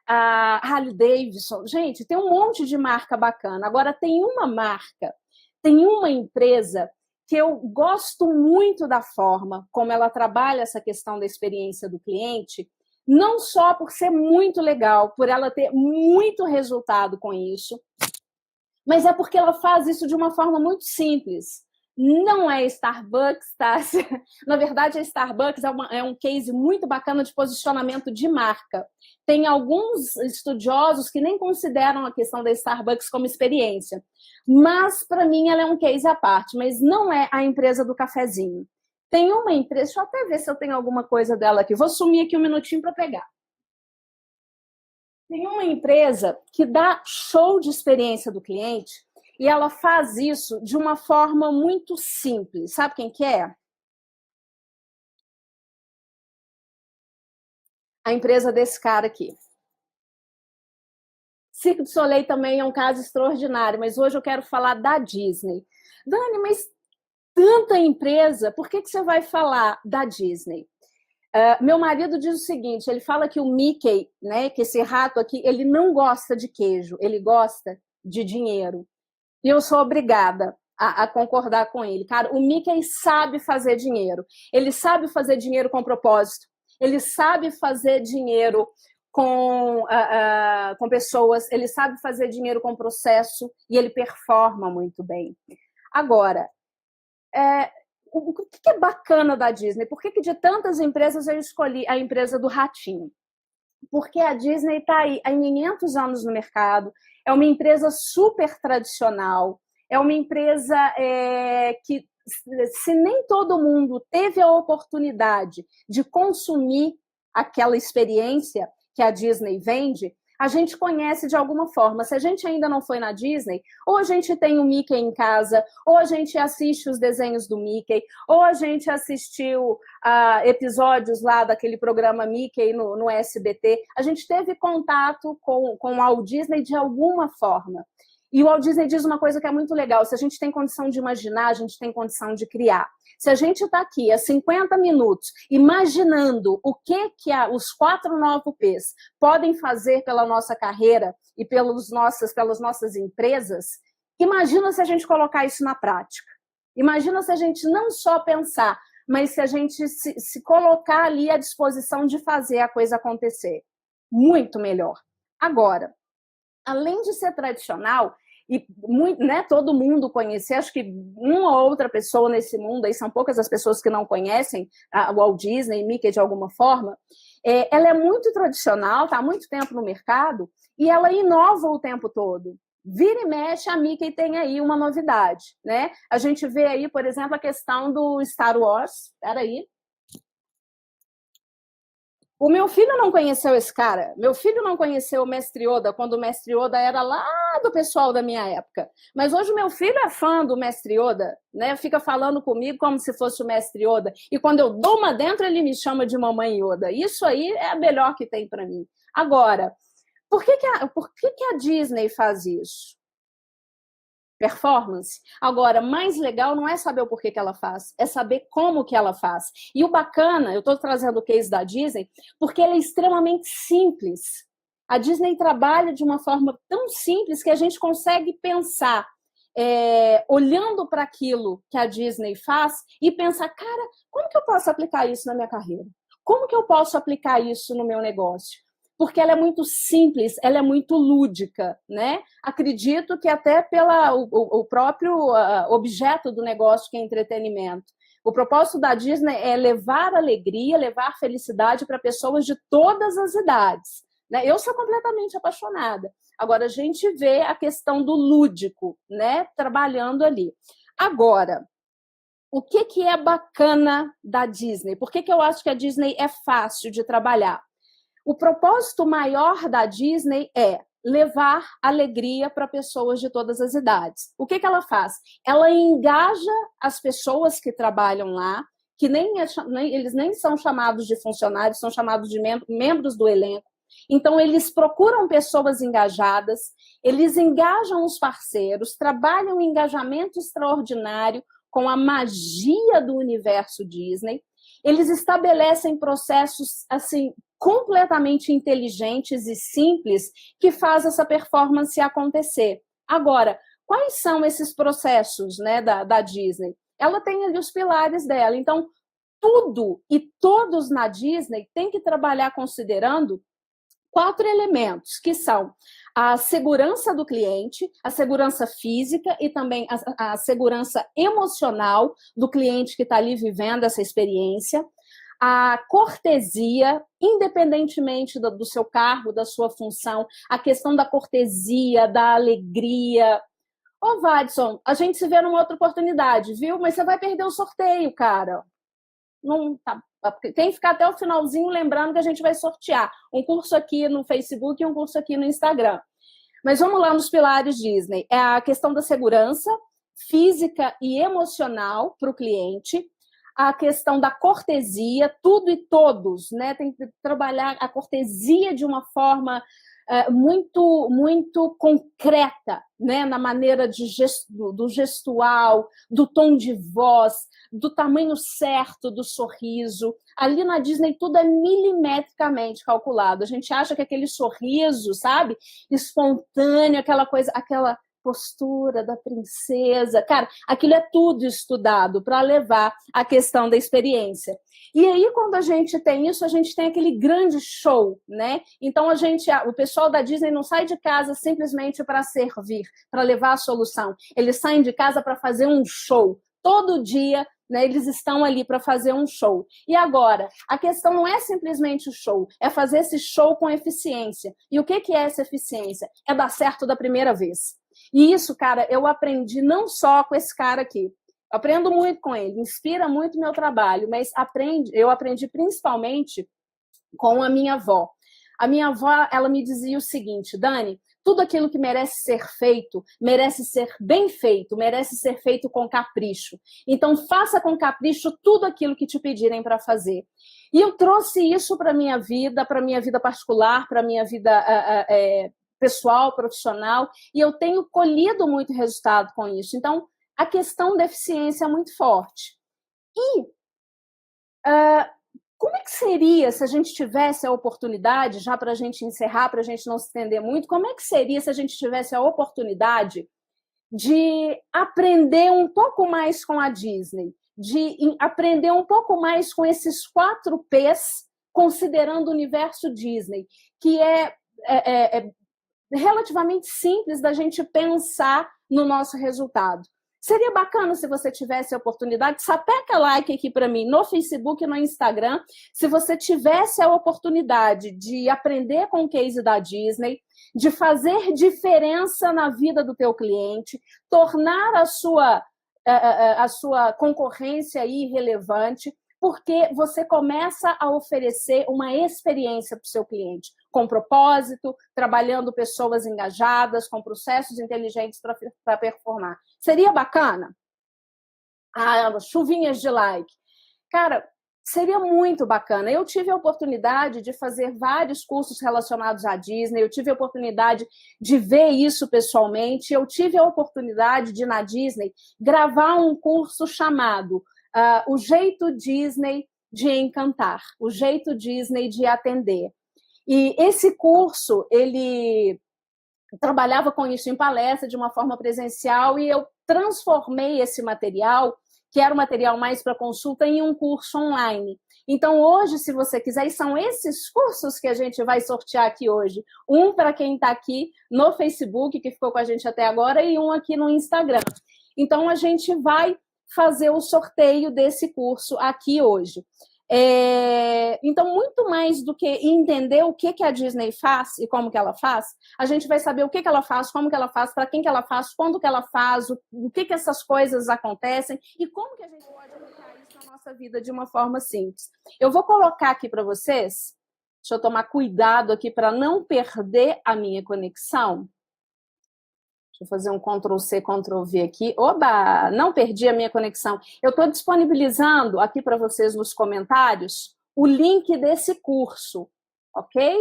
a Harley Davidson. Gente, tem um monte de marca bacana. Agora, tem uma marca, tem uma empresa que eu gosto muito da forma como ela trabalha essa questão da experiência do cliente, não só por ser muito legal, por ela ter muito resultado com isso, mas é porque ela faz isso de uma forma muito simples. Não é Starbucks, tá? Na verdade, a Starbucks é um case muito bacana de posicionamento de marca. Tem alguns estudiosos que nem consideram a questão da Starbucks como experiência. Mas, para mim, ela é um case à parte. Mas não é a empresa do cafezinho. Tem uma empresa, deixa eu até ver se eu tenho alguma coisa dela aqui. Vou sumir aqui um minutinho para pegar. Tem uma empresa que dá show de experiência do cliente e ela faz isso de uma forma muito simples. Sabe quem que é? A empresa desse cara aqui. Cirque du Soleil também é um caso extraordinário, mas hoje eu quero falar da Disney. Dani, mas tanta empresa, por que você vai falar da Disney? Meu marido diz o seguinte, ele fala que o Mickey, né, que esse rato aqui, ele não gosta de queijo, ele gosta de dinheiro. E eu sou obrigada a concordar com ele. Cara, o Mickey sabe fazer dinheiro. Ele sabe fazer dinheiro com propósito. Ele sabe fazer dinheiro com pessoas. Ele sabe fazer dinheiro com processo. E ele performa muito bem. Agora, o que é bacana da Disney? Por que de tantas empresas eu escolhi a empresa do ratinho? Porque a Disney está aí há 500 anos no mercado, é uma empresa super tradicional, é uma empresa que, se nem todo mundo teve a oportunidade de consumir aquela experiência que a Disney vende, A gente conhece de alguma forma. Se a gente ainda não foi na Disney, ou a gente tem o Mickey em casa, ou a gente assiste os desenhos do Mickey, ou a gente assistiu episódios lá daquele programa Mickey no SBT. A gente teve contato com o Walt Disney de alguma forma. E o Walt Disney diz uma coisa que é muito legal: se a gente tem condição de imaginar, a gente tem condição de criar. Se a gente está aqui há 50 minutos imaginando o que os 4 9Ps podem fazer pela nossa carreira e pelas nossas empresas, imagina se a gente colocar isso na prática. Imagina se a gente não só pensar, mas se a gente se colocar ali à disposição de fazer a coisa acontecer. Muito melhor. Agora, além de ser tradicional, e né, todo mundo conhecer, acho que uma ou outra pessoa nesse mundo, aí são poucas as pessoas que não conhecem o Walt Disney e Mickey de alguma forma, ela é muito tradicional, está há muito tempo no mercado, e ela inova o tempo todo. Vira e mexe, a Mickey tem aí uma novidade, né? A gente vê aí, por exemplo, a questão do Star Wars. Espera aí. O meu filho não conheceu esse cara. Meu filho não conheceu o Mestre Yoda quando o Mestre Yoda era lá do pessoal da minha época. Mas hoje meu filho é fã do Mestre Yoda, né? Fica falando comigo como se fosse o Mestre Yoda. E quando eu dou uma dentro, ele me chama de Mamãe Yoda. Isso aí é a melhor que tem para mim. Agora, por que a Disney faz isso? Performance. Agora, mais legal não é saber o porquê que ela faz, é saber como que ela faz. E o bacana, eu estou trazendo o case da Disney, porque ela é extremamente simples. A Disney trabalha de uma forma tão simples que a gente consegue pensar, olhando para aquilo que a Disney faz e pensar, cara, como que eu posso aplicar isso na minha carreira? Como que eu posso aplicar isso no meu negócio? Porque ela é muito simples, ela é muito lúdica, né? Acredito que até pelo próprio objeto do negócio, que é entretenimento. O propósito da Disney é levar alegria, levar felicidade para pessoas de todas as idades, né? Eu sou completamente apaixonada. Agora, a gente vê a questão do lúdico, né? Trabalhando ali. Agora, o que é bacana da Disney? Por que eu acho que a Disney é fácil de trabalhar? O propósito maior da Disney é levar alegria para pessoas de todas as idades. O que ela faz? Ela engaja as pessoas que trabalham lá, que eles nem são chamados de funcionários, são chamados de membros do elenco. Então, eles procuram pessoas engajadas, eles engajam os parceiros, trabalham um engajamento extraordinário com a magia do universo Disney. Eles estabelecem processos, assim, completamente inteligentes e simples que faz essa performance acontecer. Agora, quais são esses processos, né, da Disney? Ela tem ali os pilares dela. Então, tudo e todos na Disney têm que trabalhar considerando 4 elementos, que são a segurança do cliente, a segurança física e também a segurança emocional do cliente que está ali vivendo essa experiência, a cortesia, independentemente do seu cargo, da sua função, a questão da cortesia, da alegria. Ô, Vadson, a gente se vê numa outra oportunidade, viu? Mas você vai perder o sorteio, cara. Não, tá. Tem que ficar até o finalzinho lembrando que a gente vai sortear um curso aqui no Facebook e um curso aqui no Instagram. Mas vamos lá nos pilares Disney. É a questão da segurança física e emocional para o cliente, a questão da cortesia, tudo e todos, né? Tem que trabalhar a cortesia de uma forma muito, muito concreta, né? Na maneira do gestual, do tom de voz, do tamanho certo do sorriso. Ali na Disney tudo é milimetricamente calculado. A gente acha que aquele sorriso, sabe? Espontâneo, aquela coisa, aquela postura da princesa, cara, aquilo é tudo estudado para levar a questão da experiência. E aí, quando a gente tem isso, a gente tem aquele grande show, né? Então, o pessoal da Disney não sai de casa simplesmente para servir, para levar a solução. Eles saem de casa para fazer um show. Todo dia, né, eles estão ali para fazer um show. E agora, a questão não é simplesmente o show, é fazer esse show com eficiência. E o que é essa eficiência? É dar certo da primeira vez. E isso, cara, eu aprendi não só com esse cara aqui. Aprendo muito com ele, inspira muito o meu trabalho, mas eu aprendi principalmente com a minha avó. A minha avó, ela me dizia o seguinte: Dani, tudo aquilo que merece ser bem feito, merece ser feito com capricho. Então, faça com capricho tudo aquilo que te pedirem para fazer. E eu trouxe isso para a minha vida particular, para a minha vida pessoal, profissional, e eu tenho colhido muito resultado com isso. Então, a questão da eficiência é muito forte. E como é que seria se a gente tivesse a oportunidade, já para a gente encerrar, para a gente não se estender muito, como é que seria se a gente tivesse a oportunidade de aprender um pouco mais com a Disney, de aprender um pouco mais com esses 4 P's, considerando o universo Disney, que é relativamente simples da gente pensar no nosso resultado. Seria bacana se você tivesse a oportunidade, sapeca like aqui para mim no Facebook e no Instagram, se você tivesse a oportunidade de aprender com o case da Disney, de fazer diferença na vida do teu cliente, tornar a sua concorrência irrelevante, porque você começa a oferecer uma experiência para o seu cliente, com propósito, trabalhando pessoas engajadas, com processos inteligentes para performar. Seria bacana? Chuvinhas de like. Cara, seria muito bacana. Eu tive a oportunidade de fazer vários cursos relacionados à Disney, eu tive a oportunidade de ver isso pessoalmente, eu tive a oportunidade de, na Disney, gravar um curso chamado O Jeito Disney de Encantar, o Jeito Disney de Atender. E esse curso, ele trabalhava com isso em palestra de uma forma presencial e eu transformei esse material, que era um material mais para consulta, em um curso online. Então, hoje, se você quiser, e são esses cursos que a gente vai sortear aqui hoje. Um para quem está aqui no Facebook, que ficou com a gente até agora, e um aqui no Instagram. Então, a gente vai fazer o sorteio desse curso aqui hoje. Então, muito mais do que entender o que a Disney faz e como que ela faz, a gente vai saber o que ela faz, como que ela faz, para quem que ela faz, quando que ela faz, o que essas coisas acontecem e como que a gente pode aplicar isso na nossa vida de uma forma simples. Eu vou colocar aqui para vocês, deixa eu tomar cuidado aqui para não perder a minha conexão. Deixa eu fazer um Ctrl+C, Ctrl+V aqui. Oba! Não perdi a minha conexão. Eu estou disponibilizando aqui para vocês nos comentários o link desse curso, ok?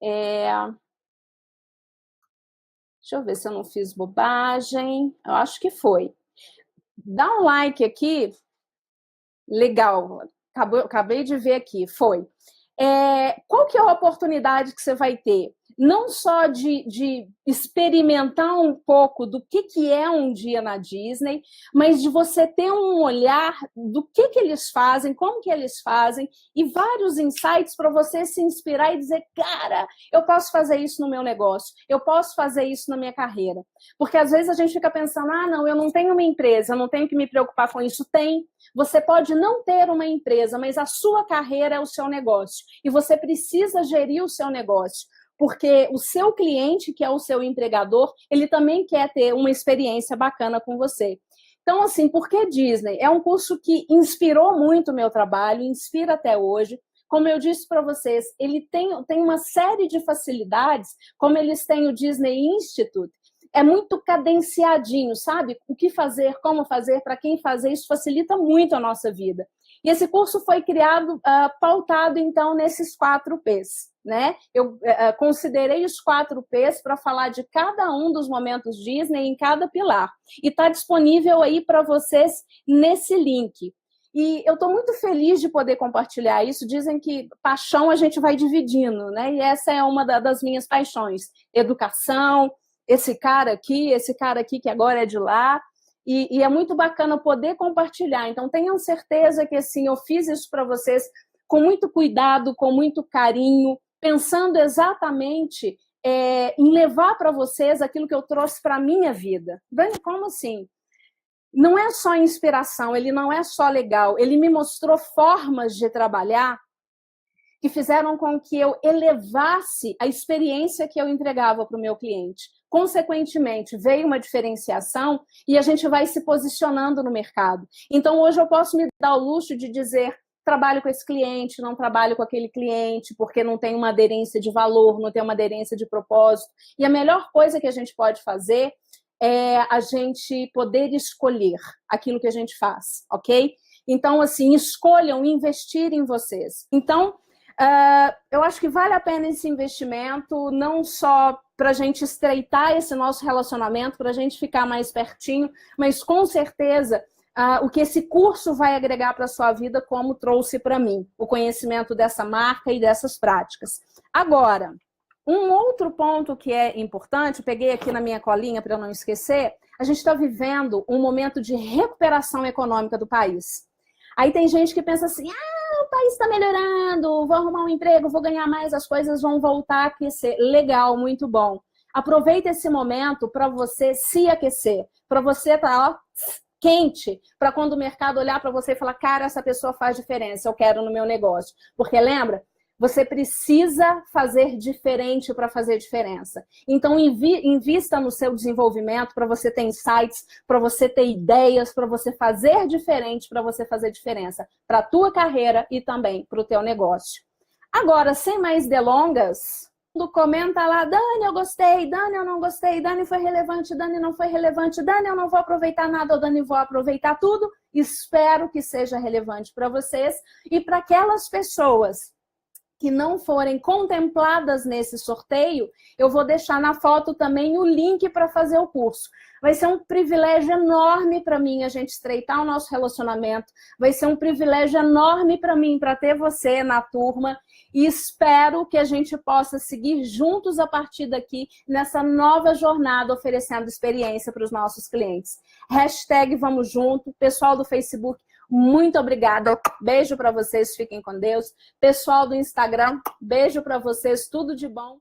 Deixa eu ver se eu não fiz bobagem. Eu acho que foi. Dá um like aqui. Legal. Acabei de ver aqui. Foi. Qual que é a oportunidade que você vai ter? Não só de experimentar um pouco do que é um dia na Disney, mas de você ter um olhar do que eles fazem, como que eles fazem, e vários insights para você se inspirar e dizer, cara, eu posso fazer isso no meu negócio, eu posso fazer isso na minha carreira. Porque às vezes a gente fica pensando, não, eu não tenho uma empresa, eu não tenho que me preocupar com isso. Tem. Você pode não ter uma empresa, mas a sua carreira é o seu negócio. E você precisa gerir o seu negócio. Porque o seu cliente, que é o seu empregador, ele também quer ter uma experiência bacana com você. Então, assim, por que Disney? É um curso que inspirou muito o meu trabalho, inspira até hoje. Como eu disse para vocês, ele tem uma série de facilidades, como eles têm o Disney Institute, é muito cadenciadinho, sabe? O que fazer, como fazer, para quem fazer, isso facilita muito a nossa vida. E esse curso foi criado, pautado, então, nesses 4 P's, né? Eu considerei os 4 P's para falar de cada um dos momentos Disney em cada pilar. E está disponível aí para vocês nesse link. E eu estou muito feliz de poder compartilhar isso. Dizem que paixão a gente vai dividindo, né? E essa é uma das minhas paixões. Educação, esse cara aqui que agora é de lá. E é muito bacana poder compartilhar. Então, tenham certeza que assim, eu fiz isso para vocês com muito cuidado, com muito carinho, pensando exatamente em levar para vocês aquilo que eu trouxe para a minha vida. Dani, como assim? Não é só inspiração, ele não é só legal, ele me mostrou formas de trabalhar que fizeram com que eu elevasse a experiência que eu entregava para o meu cliente. Consequentemente, veio uma diferenciação e a gente vai se posicionando no mercado. Então, hoje eu posso me dar o luxo de dizer, trabalho com esse cliente, não trabalho com aquele cliente, porque não tem uma aderência de valor, não tem uma aderência de propósito. E a melhor coisa que a gente pode fazer é a gente poder escolher aquilo que a gente faz, ok? Então, assim, escolham investir em vocês. Então, eu acho que vale a pena esse investimento, não só para a gente estreitar esse nosso relacionamento, para a gente ficar mais pertinho, mas com certeza o que esse curso vai agregar para a sua vida, como trouxe para mim, o conhecimento dessa marca e dessas práticas. Agora, um outro ponto que é importante, peguei aqui na minha colinha para eu não esquecer, a gente está vivendo um momento de recuperação econômica do país. Aí tem gente que pensa assim, o país está melhorando, vou arrumar um emprego, vou ganhar mais, as coisas vão voltar a aquecer. Legal, muito bom. Aproveita esse momento para você se aquecer, para você estar quente, para quando o mercado olhar para você e falar, cara, essa pessoa faz diferença, eu quero no meu negócio. Porque lembra, você precisa fazer diferente para fazer diferença. Então, invista no seu desenvolvimento para você ter insights, para você ter ideias, para você fazer diferente, para você fazer diferença para a tua carreira e também para o teu negócio. Agora, sem mais delongas, comenta lá, Dani, eu gostei, Dani, eu não gostei, Dani foi relevante, Dani não foi relevante, Dani, eu não vou aproveitar nada, ou Dani, vou aproveitar tudo. Espero que seja relevante para vocês e para aquelas pessoas que não forem contempladas nesse sorteio, eu vou deixar na foto também o link para fazer o curso. Vai ser um privilégio enorme para mim a gente estreitar o nosso relacionamento, vai ser um privilégio enorme para mim, para ter você na turma, e espero que a gente possa seguir juntos a partir daqui, nessa nova jornada, oferecendo experiência para os nossos clientes. Hashtag Vamos Junto, pessoal do Facebook, muito obrigada, beijo para vocês, fiquem com Deus. Pessoal do Instagram, beijo para vocês, tudo de bom.